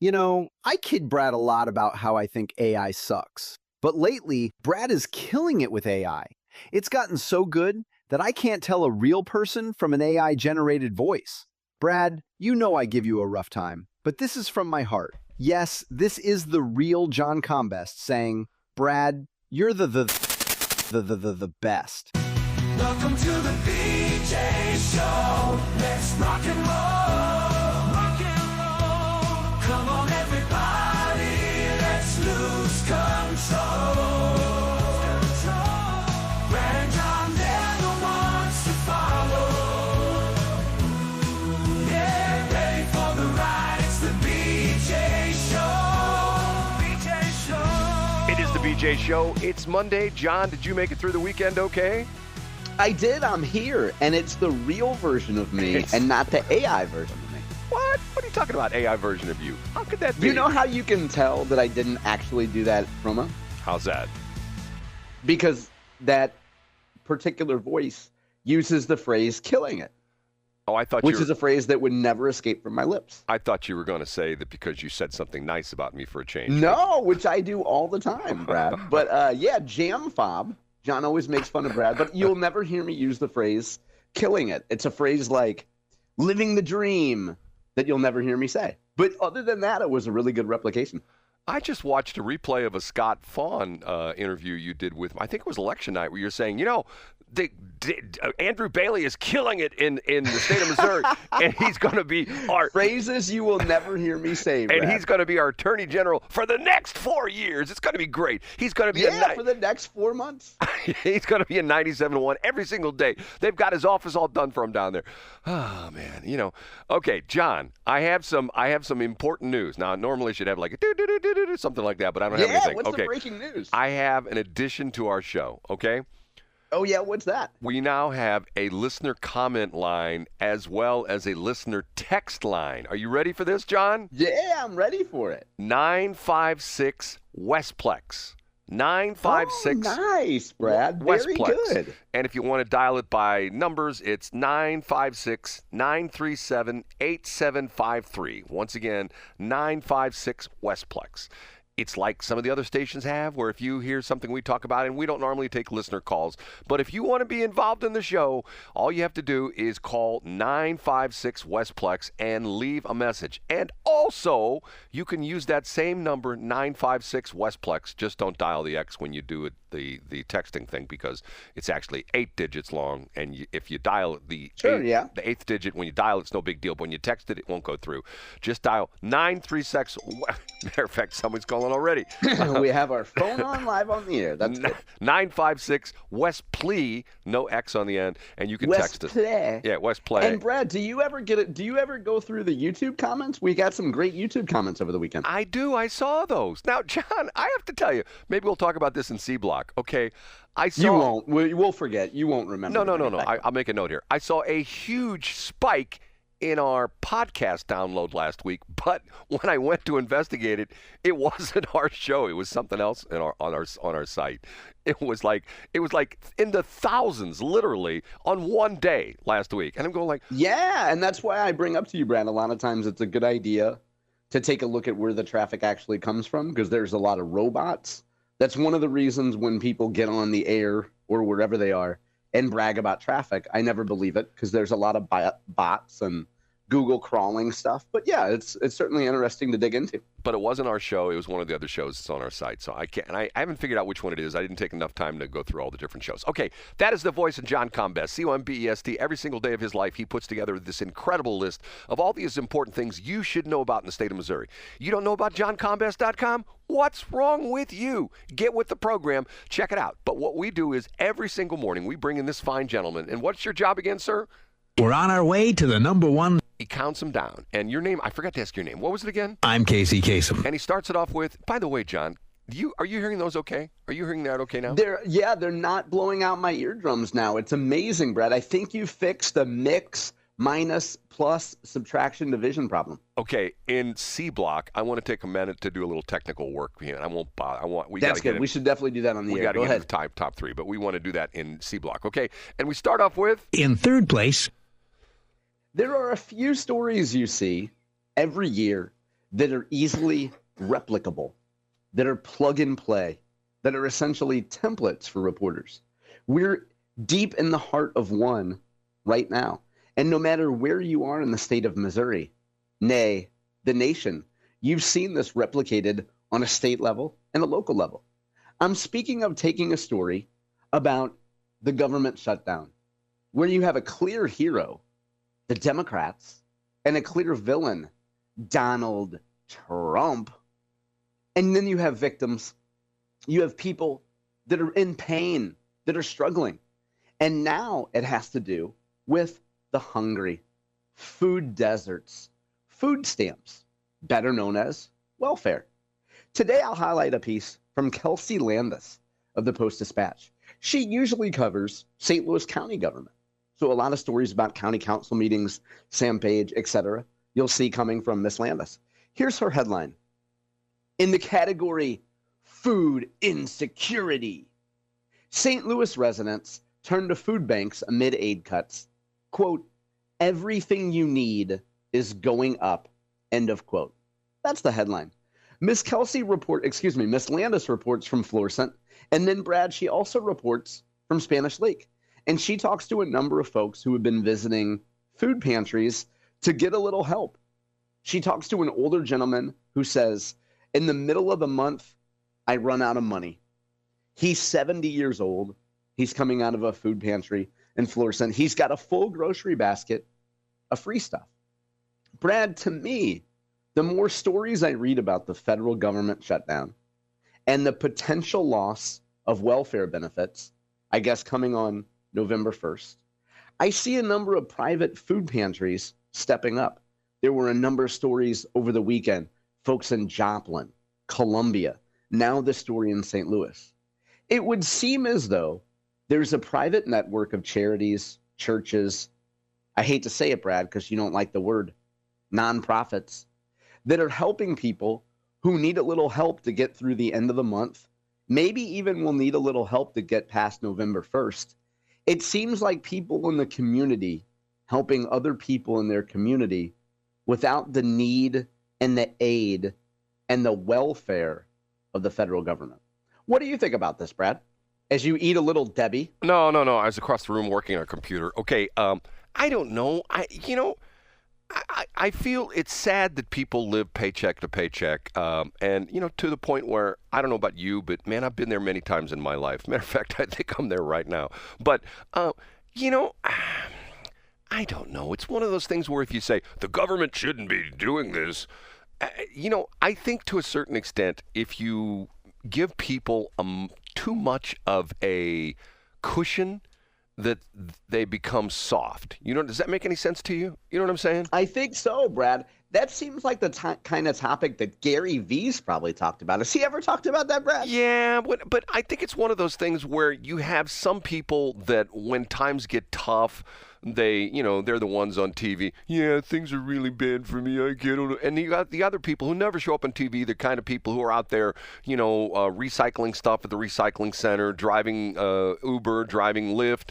You know, I kid Brad a lot about how I think AI sucks. But lately, Brad is killing it with AI. It's gotten so good that I can't tell a real person from an AI-generated voice. Brad, you know I give you a rough time, but this is from my heart. Yes, this is the real John Combest saying, Brad, you're the best. Welcome to the BJ Show. Let's rock and roll. Rock and roll. Come on, everybody. Let's lose control. Brad and John, they're the ones to follow. Yeah, ready for the ride. It's the BJ Show. BJ Show. It is the BJ Show. It's Monday. John, did you make it through the weekend okay? I did. I'm here, and it's the real version of me and not the AI version of me. What? What are you talking about, AI version of you? How could that be? You know how you can tell that I didn't actually do that promo? How's that? Because that particular voice uses the phrase killing it, Oh, I thought which is a phrase that would never escape from my lips. I thought you were going to say that because you said something nice about me for a change. No, which I do all the time, Brad. But yeah, jam fob. John always makes fun of Brad, but you'll never hear me use the phrase killing it. It's a phrase like living the dream that you'll never hear me say. But other than that, it was a really good replication. I just watched a replay of a Scott Fawn interview you did with, I think it was election night, where you're saying, you know, Andrew Bailey is killing it in the state of Missouri, and he's going to be our phrases you will never hear me say, Brad. And he's going to be our attorney general for the next 4 years. It's going to be great. He's going to be for the next 4 months. He's going to be a 97-1 every single day. They've got his office all done for him down there. Oh man, you know. Okay, John, I have some important news. Now, normally I should have like a something like that, but I don't have anything. What's the breaking news? I have an addition to our show. Okay. Oh, yeah, what's that? We now have a listener comment line as well as a listener text line. Are you ready for this, John? Yeah, I'm ready for it. 956 Westplex. 956. Oh, nice, Brad. Very good. And if you want to dial it by numbers, it's 956-937-8753. Once again, 956 Westplex. It's like some of the other stations have, where if you hear something we talk about, and we don't normally take listener calls, but if you want to be involved in the show, all you have to do is call 956 Westplex and leave a message. And also, you can use that same number, 956 Westplex. Just don't dial the X when you do it, the texting thing, because it's actually 8 digits long, and if you dial the eighth digit, when you dial it's no big deal, but when you text it, it won't go through. Just dial 936. Matter of fact, someone's calling already. We have our phone on live on the air. That's good. 956 Westplay, no X on the end, and you can text us. Yeah, Westplay. And Brad, do you ever get it? Do you ever go through the YouTube comments? We got some great YouTube comments over the weekend. I do. I saw those. Now, John, I have to tell you, maybe we'll talk about this in C Block. Okay, I saw. You won't. We'll forget. You won't remember. No. I'll make a note here. I saw a huge spike in our podcast download last week, but when I went to investigate it, it wasn't our show. It was something else on our site. It was like in the thousands, literally, on one day last week. And I'm going like, yeah, and that's why I bring up to you, Brad. A lot of times, it's a good idea to take a look at where the traffic actually comes from, because there's a lot of robots. That's one of the reasons when people get on the air or wherever they are and brag about traffic, I never believe it, because there's a lot of bots and Google crawling stuff. But yeah, it's certainly interesting to dig into. But it wasn't our show. It was one of the other shows that's on our site. So I can't, and I haven't figured out which one it is. I didn't take enough time to go through all the different shows. Okay, that is the voice of John Combest, Combest. Every single day of his life, he puts together this incredible list of all these important things you should know about in the state of Missouri. You don't know about johncombest.com? What's wrong with you? Get with the program. Check it out. But what we do is every single morning, we bring in this fine gentleman. And what's your job again, sir? We're on our way to the #1. He counts them down. And your name, I forgot to ask your name. What was it again? I'm Casey Kasem. And he starts it off with, by the way, John, are you hearing those okay? Are you hearing that okay now? They're not blowing out my eardrums now. It's amazing, Brad. I think you fixed the mix, minus, plus, subtraction, division problem. Okay, in C Block, I want to take a minute to do a little technical work here. I won't bother. That's good. We should definitely do that on the air. We got to get to the top 3, but we want to do that in C Block. Okay, and we start off with? In third place. There are a few stories you see every year that are easily replicable, that are plug and play, that are essentially templates for reporters. We're deep in the heart of one right now. And no matter where you are in the state of Missouri, nay, the nation, you've seen this replicated on a state level and a local level. I'm speaking of taking a story about the government shutdown, where you have a clear hero, the Democrats, and a clear villain, Donald Trump. And then you have victims. You have people that are in pain, that are struggling. And now it has to do with the hungry, food deserts, food stamps, better known as welfare. Today, I'll highlight a piece from Kelsey Landis of the Post-Dispatch. She usually covers St. Louis County government. So a lot of stories about county council meetings, Sam Page, etc., you'll see coming from Miss Landis. Here's her headline. In the category food insecurity, St. Louis residents turn to food banks amid aid cuts. Quote, everything you need is going up, end of quote. That's the headline. Miss Landis reports from Florissant, and then Brad, she also reports from Spanish Lake. And she talks to a number of folks who have been visiting food pantries to get a little help. She talks to an older gentleman who says, in the middle of the month, I run out of money. He's 70 years old. He's coming out of a food pantry in Florissant. He's got a full grocery basket of free stuff. Brad, to me, the more stories I read about the federal government shutdown and the potential loss of welfare benefits, I guess coming on November 1st, I see a number of private food pantries stepping up. There were a number of stories over the weekend, folks in Joplin, Columbia, now the story in St. Louis. It would seem as though there's a private network of charities, churches, I hate to say it, Brad, because you don't like the word, nonprofits, that are helping people who need a little help to get through the end of the month, maybe even will need a little help to get past November 1st. It seems like people in the community helping other people in their community without the need and the aid and the welfare of the federal government. What do you think about this, Brad? As you eat a little Debbie? No. I was across the room working on a computer. Okay, I don't know. I feel it's sad that people live paycheck to paycheck, and to the point where I don't know about you, but man, I've been there many times in my life. Matter of fact, I think I'm there right now. But I don't know. It's one of those things where if you say the government shouldn't be doing this, I think to a certain extent, if you give people too much of a cushion, that they become soft. Does that make any sense to you? You know what I'm saying? I think so, Brad. That seems like the kind of topic that Gary Vee's probably talked about. Has he ever talked about that, Brad? Yeah, but I think it's one of those things where you have some people that when times get tough, they're the ones on TV. Yeah, things are really bad for me. I get it. And you got the other people who never show up on TV. The kind of people who are out there, recycling stuff at the recycling center, driving Uber, driving Lyft,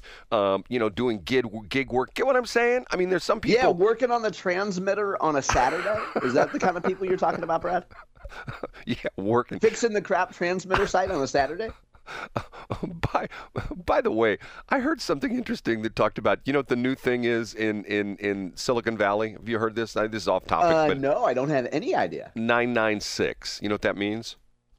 doing gig work. Get what I'm saying? I mean, there's some people. Yeah, working on the transmitter on a Saturday. Is that the kind of people you're talking about, Brad? Yeah, working. Fixing the crap transmitter site on a Saturday? By the way, I heard something interesting that talked about, what the new thing is in Silicon Valley? Have you heard this? This is off topic. But No, I don't have any idea. 996. You know what that means?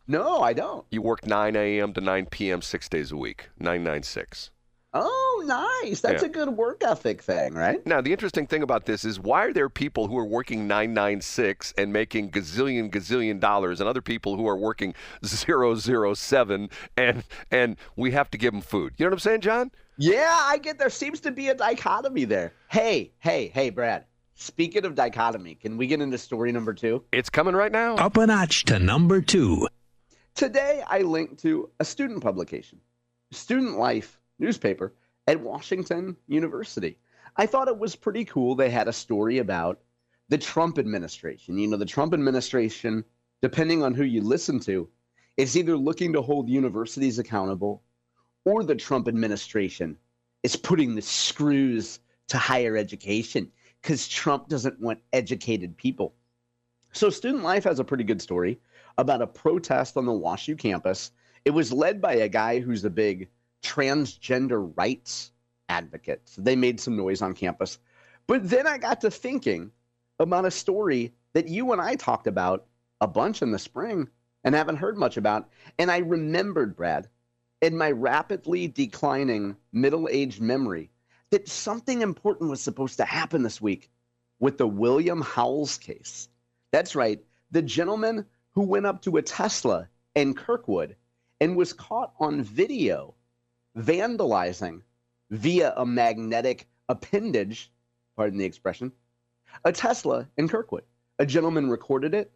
No, I don't. You work 9 a.m. to 9 p.m. 6 days a week. 996. Oh, nice. That's a good work ethic thing, right? Now, the interesting thing about this is why are there people who are working 996 and making gazillion dollars and other people who are working 007 and we have to give them food? You know what I'm saying, John? Yeah, I get there seems to be a dichotomy there. Hey, Brad. Speaking of dichotomy, can we get into story number 2? It's coming right now. Up a notch to number 2. Today, I linked to a student publication, Student Life newspaper at Washington University. I thought it was pretty cool. They had a story about the Trump administration. The Trump administration, depending on who you listen to, is either looking to hold universities accountable or the Trump administration is putting the screws to higher education because Trump doesn't want educated people. So Student Life has a pretty good story about a protest on the WashU campus. It was led by a guy who's a big transgender rights advocate. So they made some noise on campus. But then I got to thinking about a story that you and I talked about a bunch in the spring and haven't heard much about. And I remembered, Brad, in my rapidly declining middle-aged memory, that something important was supposed to happen this week with the William Howells case. That's right, the gentleman who went up to a Tesla in Kirkwood and was caught on video vandalizing via a magnetic appendage, pardon the expression, a Tesla in Kirkwood. A gentleman recorded it,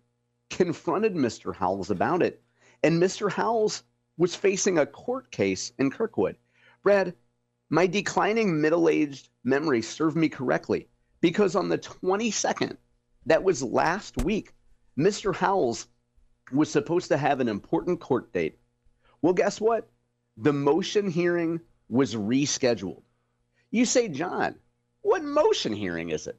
confronted Mr. Howells about it, and Mr. Howells was facing a court case in Kirkwood. Brad, my declining middle-aged memory served me correctly because on the 22nd, that was last week, Mr. Howells was supposed to have an important court date. Well, guess what? The motion hearing was rescheduled. You say, John, what motion hearing is it?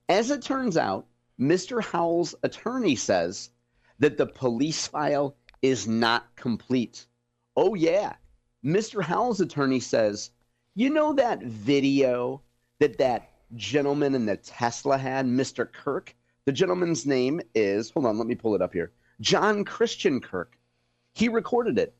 As it turns out, Mr. Howells' attorney says that the police file is not complete. Oh, yeah. Mr. Howells' attorney says, you know that video that gentleman in the Tesla had, Mr. Kirk? The gentleman's name is, hold on, let me pull it up here, John Christian Kirk. He recorded it.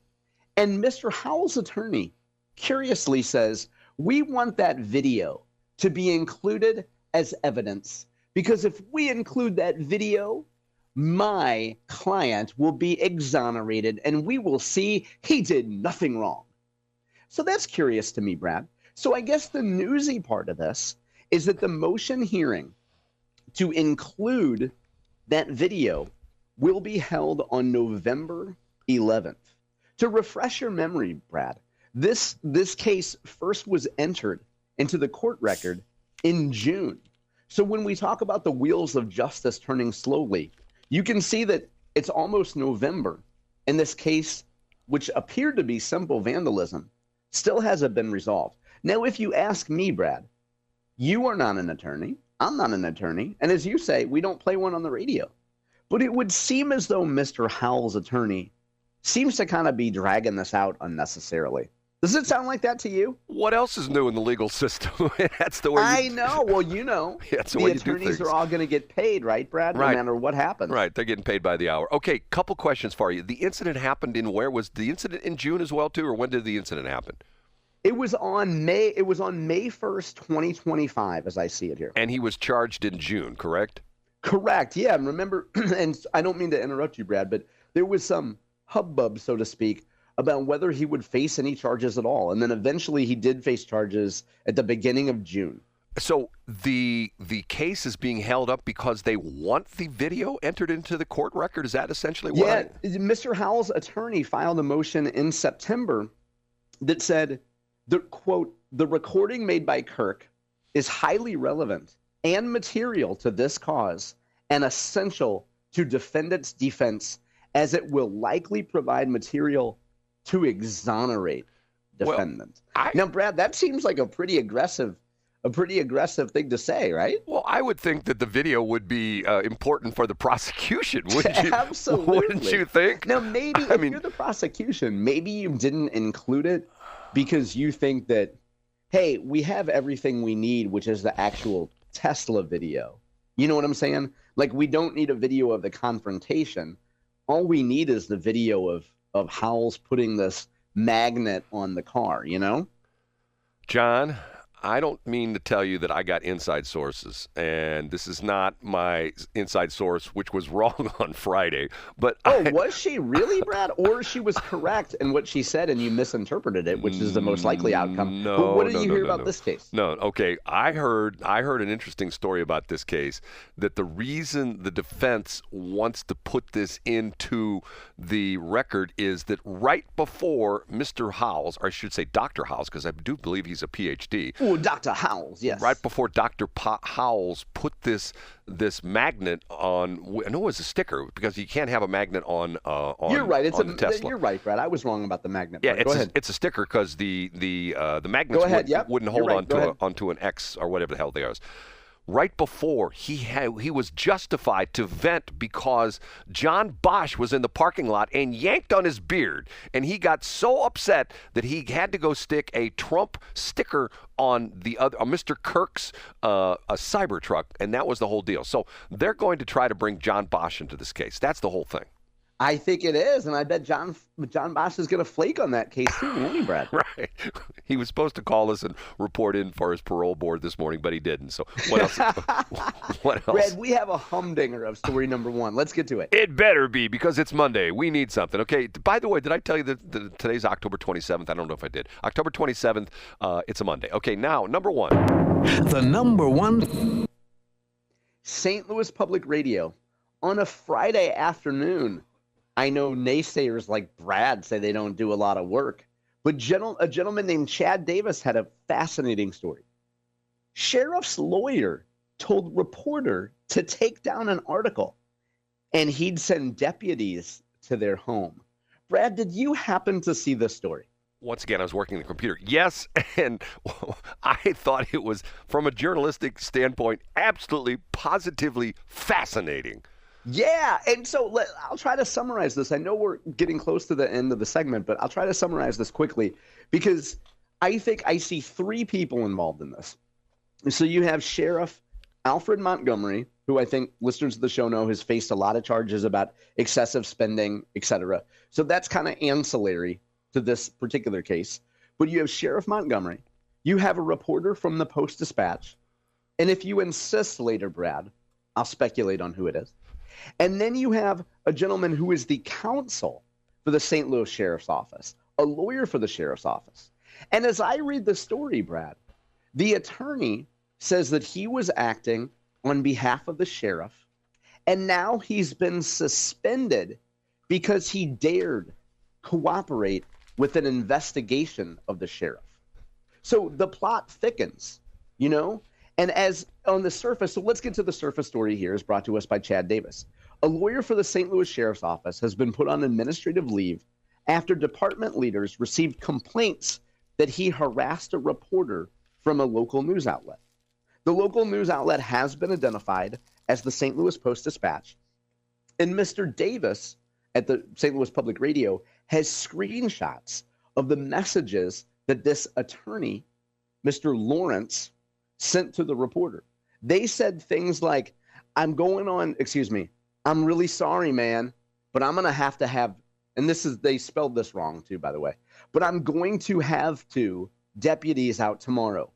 And Mr. Howells' attorney curiously says, we want that video to be included as evidence because if we include that video, my client will be exonerated and we will see he did nothing wrong. So that's curious to me, Brad. So I guess the newsy part of this is that the motion hearing to include that video will be held on November 11th. To refresh your memory, Brad, this case first was entered into the court record in June. So when we talk about the wheels of justice turning slowly, you can see that it's almost November, and this case, which appeared to be simple vandalism, still hasn't been resolved. Now, if you ask me, Brad, you are not an attorney, I'm not an attorney, and as you say, we don't play one on the radio. But it would seem as though Mr. Howells' attorney seems to kind of be dragging this out unnecessarily. Does it sound like that to you? What else is new in the legal system? That's the way I know. Well, you know, that's the the way you do attorneys things. are all going to get paid, right, Brad? Right. No matter what happens. Right, they're getting paid by the hour. Okay, couple questions for you. The incident happened in where? Was the incident in June as well, too, or when did the incident happen? It was on May 1st, 2025, as I see it here. And he was charged in June, correct? Correct. Yeah. And remember, and I don't mean to interrupt you, Brad, but there was some hubbub, so to speak, about whether he would face any charges at all. And then eventually he did face charges at the beginning of June. So the case is being held up because they want the video entered into the court record? Is that essentially what? Yeah. Mr. Howells' attorney filed a motion in September that said, quote, the recording made by Kirk is highly relevant and material to this cause and essential to defendant's defense as it will likely provide material to exonerate defendant. Now, Brad, that seems like a pretty aggressive thing to say, right? Well, I would think that the video would be important for the prosecution, wouldn't you? Absolutely. Wouldn't you think? Now, maybe if you're the prosecution, maybe you didn't include it because you think that, hey, we have everything we need, which is the actual Tesla video. You know what I'm saying? Like, we don't need a video of the confrontation. All we need is the video of Howells putting this magnet on the car, you know? John, I don't mean to tell you that I got inside sources, and this is not my inside source, which was wrong on Friday. But was she really, Brad? Or she was correct in what she said and you misinterpreted it, which is the most likely outcome. No. But what did you hear about this case? No. Okay. I heard an interesting story about this case, that the reason the defense wants to put this into the record is that right before Mr. Howells, or I should say Dr. Howells, because I do believe he's a PhD. Oh, Dr. Howells, yes. Right before Dr. Howells put this magnet on, I know it was a sticker because you can't have a magnet on You're right. It's on the Tesla. You're right, Brad. I was wrong about the magnet. Yeah, Go ahead. It's a sticker because the magnets wouldn't hold onto an X or whatever the hell they are. right before he was justified to vent because John Bosch was in the parking lot and yanked on his beard, and he got so upset that he had to go stick a Trump sticker on Mr. Kirk's a Cybertruck, and that was the whole deal. So they're going to try to bring John Bosch into this case. That's the whole thing. I think it is, and I bet John Bosch is going to flake on that case too, won't he, Brad? Right. He was supposed to call us and report in for his parole board this morning, but he didn't. So what else? What else? Brad, we have a humdinger of story number one. Let's get to it. It better be, because it's Monday. We need something. Okay. By the way, did I tell you that today's October 27th? I don't know if I did. October 27th, it's a Monday. Okay, now, number one. The number one. St. Louis Public Radio on a Friday afternoon. I know naysayers like Brad say they don't do a lot of work, but a gentleman named Chad Davis had a fascinating story. Sheriff's lawyer told reporter to take down an article, and he'd send deputies to their home. Brad, did you happen to see this story? Once again, I was working the computer. Yes, and I thought it was, from a journalistic standpoint, absolutely, positively fascinating. Yeah, and so I'll try to summarize this. I know we're getting close to the end of the segment, but I'll try to summarize this quickly because I think I see three people involved in this. So you have Sheriff Alfred Montgomery, who I think listeners of the show know has faced a lot of charges about excessive spending, etc. So that's kind of ancillary to this particular case. But you have Sheriff Montgomery. You have a reporter from the Post-Dispatch. And if you insist later, Brad, I'll speculate on who it is. And then you have a gentleman who is the counsel for the St. Louis Sheriff's Office, a lawyer for the Sheriff's Office. And as I read the story, Brad, the attorney says that he was acting on behalf of the sheriff, and now he's been suspended because he dared cooperate with an investigation of the sheriff. So the plot thickens, you know? And as on the surface, so let's get to the surface story here, is brought to us by Chad Davis. A lawyer for the St. Louis Sheriff's Office has been put on administrative leave after department leaders received complaints that he harassed a reporter from a local news outlet. The local news outlet has been identified as the St. Louis Post-Dispatch, and Mr. Davis at the St. Louis Public Radio has screenshots of the messages that this attorney, Mr. Lawrence, sent to the reporter. They said things like, I'm really sorry, man, but I'm going to have, and they spelled this wrong too, by the way, but I'm going to have deputies out tomorrow.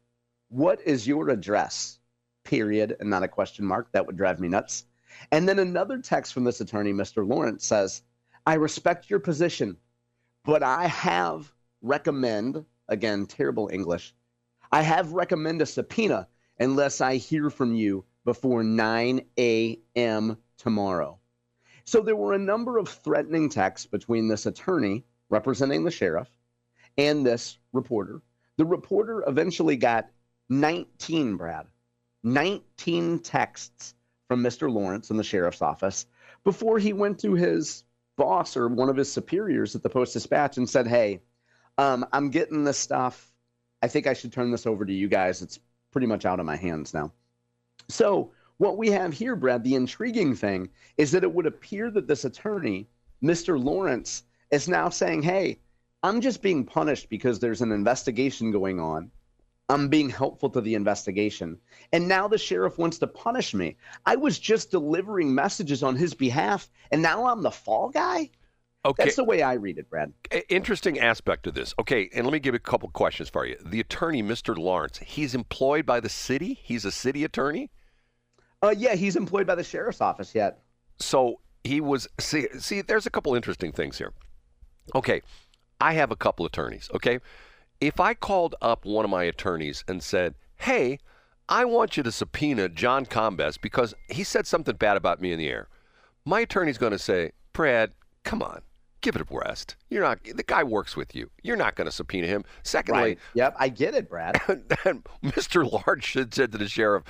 What is your address? Period, and not a question mark. That would drive me nuts. And then another text from this attorney, Mr. Lawrence, says, I respect your position, but I have recommend, again, terrible English, I have recommend a subpoena unless I hear from you before 9 a.m. tomorrow. So there were a number of threatening texts between this attorney representing the sheriff and this reporter. The reporter eventually got 19 texts from Mr. Lawrence in the sheriff's office before he went to his boss or one of his superiors at the Post-Dispatch and said, hey, I'm getting this stuff. I think I should turn this over to you guys. It's pretty much out of my hands now. So what we have here, Brad, the intriguing thing is that it would appear that this attorney, Mr. Lawrence, is now saying, hey, I'm just being punished because there's an investigation going on. I'm being helpful to the investigation. And now the sheriff wants to punish me. I was just delivering messages on his behalf, and now I'm the fall guy? Okay. That's the way I read it, Brad. Interesting aspect of this. Okay, and let me give you a couple questions for you. The attorney, Mr. Lawrence, he's employed by the city? He's a city attorney? Yeah, he's employed by the sheriff's office yet. So he was, see, there's a couple interesting things here. Okay, I have a couple attorneys, okay? If I called up one of my attorneys and said, hey, I want you to subpoena John Combest because he said something bad about me in the air, my attorney's going to say, Brad, come on. Give it a rest. The guy works with you. You're not going to subpoena him. Secondly, right. Yep, I get it, Brad. And Mr. Large said to the sheriff,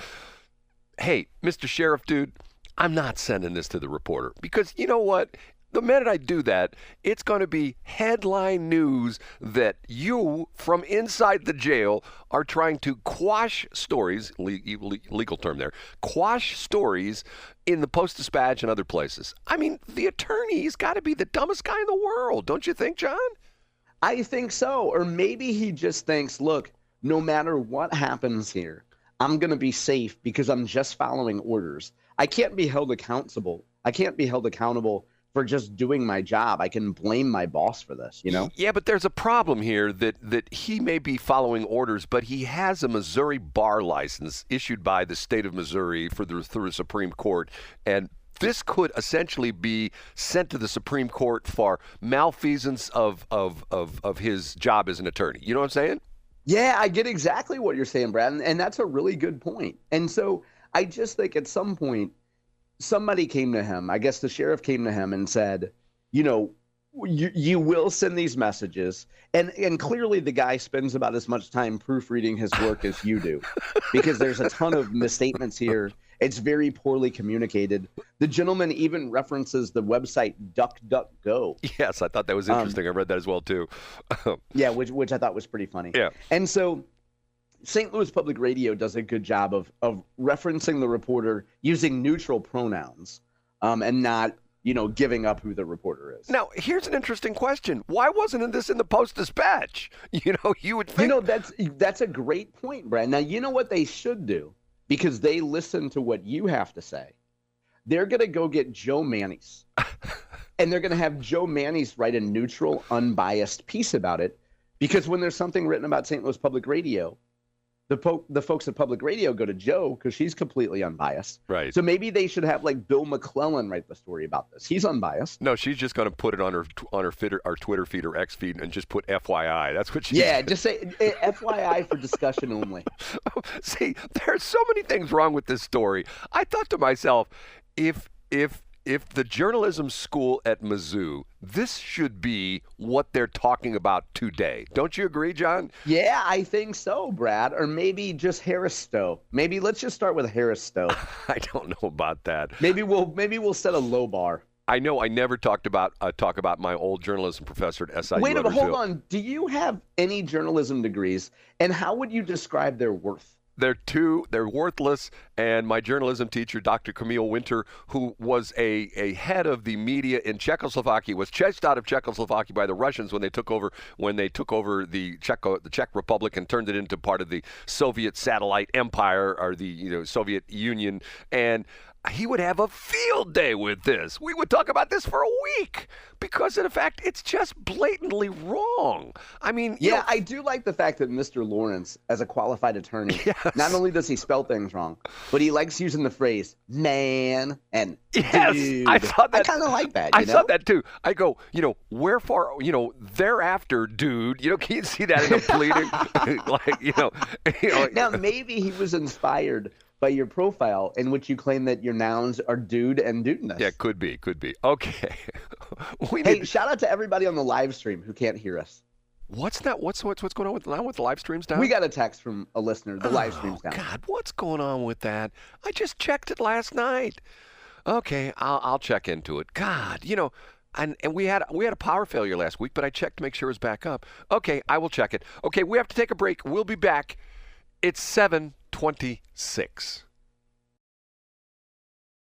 hey, Mr. Sheriff, dude, I'm not sending this to the reporter because you know what? the minute I do that, it's going to be headline news that you, from inside the jail, are trying to quash stories, legal term there, quash stories in the Post-Dispatch and other places. I mean, the attorney's got to be the dumbest guy in the world, don't you think, John? I think so. Or maybe he just thinks, look, no matter what happens here, I'm going to be safe because I'm just following orders. I can't be held accountable. I can't be held accountable for just doing my job. I can blame my boss for this, you know? Yeah, but there's a problem here that he may be following orders, but he has a Missouri bar license issued by the state of Missouri through the Supreme Court, and this could essentially be sent to the Supreme Court for malfeasance of his job as an attorney. You know what I'm saying? Yeah, I get exactly what you're saying, Brad, and that's a really good point. And so I just think at some point, somebody came to him, I guess the sheriff came to him and said, you know, you will send these messages. And clearly the guy spends about as much time proofreading his work as you do, because there's a ton of misstatements here. It's very poorly communicated. The gentleman even references the website DuckDuckGo. Yes, I thought that was interesting. I read that as well, too. Yeah, which I thought was pretty funny. Yeah. And so St. Louis Public Radio does a good job of referencing the reporter using neutral pronouns and not, you know, giving up who the reporter is. Now, here's an interesting question. Why wasn't this in the Post-Dispatch? You know, you would think. You know, that's a great point, Brad. Now, you know what they should do? Because they listen to what you have to say. They're going to go get Joe Mannies. And they're going to have Joe Mannies write a neutral, unbiased piece about it. Because when there's something written about St. Louis Public Radio, the folks at Public Radio go to Joe because she's completely unbiased. Right. So maybe they should have like Bill McClellan write the story about this. He's unbiased. No, she's just going to put it on her Twitter feed or X feed and just put FYI. That's what she. Yeah, just say FYI for discussion only. See, there's so many things wrong with this story. I thought to myself, if the journalism school at Mizzou, this should be what they're talking about today. Don't you agree, John? Yeah, I think so, Brad. Or maybe just Harris Stowe. Maybe let's just start with Harris Stowe. I don't know about that. Maybe we'll set a low bar. I know I never talk about my old journalism professor at SIU. Wait a minute, Huddersfield. hold on. Do you have any journalism degrees, and how would you describe their worth? They're worthless, and my journalism teacher, Dr. Camille Winter, who was a head of the media in Czechoslovakia, was chased out of Czechoslovakia by the Russians when they took over the Czech Republic and turned it into part of the Soviet satellite empire, or the Soviet Union, and he would have a field day with this. We would talk about this for a week because, in fact, it's just blatantly wrong. I mean, yeah, I do like the fact that Mr. Lawrence, as a qualified attorney, yes. Not only does he spell things wrong, but he likes using the phrase "man" and yes, "dude." I thought that. I kind of like that. I saw that too. I go, wherefore, thereafter, dude. Can you see that in the pleading? Now, maybe he was inspired by your profile in which you claim that your nouns are dude and dudeness. Yeah, could be. Okay. Hey, shout out to everybody on the live stream who can't hear us. What's that? What's going on with the live streams down? We got a text from a listener. The live stream's down. God, what's going on with that? I just checked it last night. Okay, I'll check into it. God, and we had a power failure last week, but I checked to make sure it was back up. Okay, I will check it. Okay, we have to take a break. We'll be back. It's 7:26.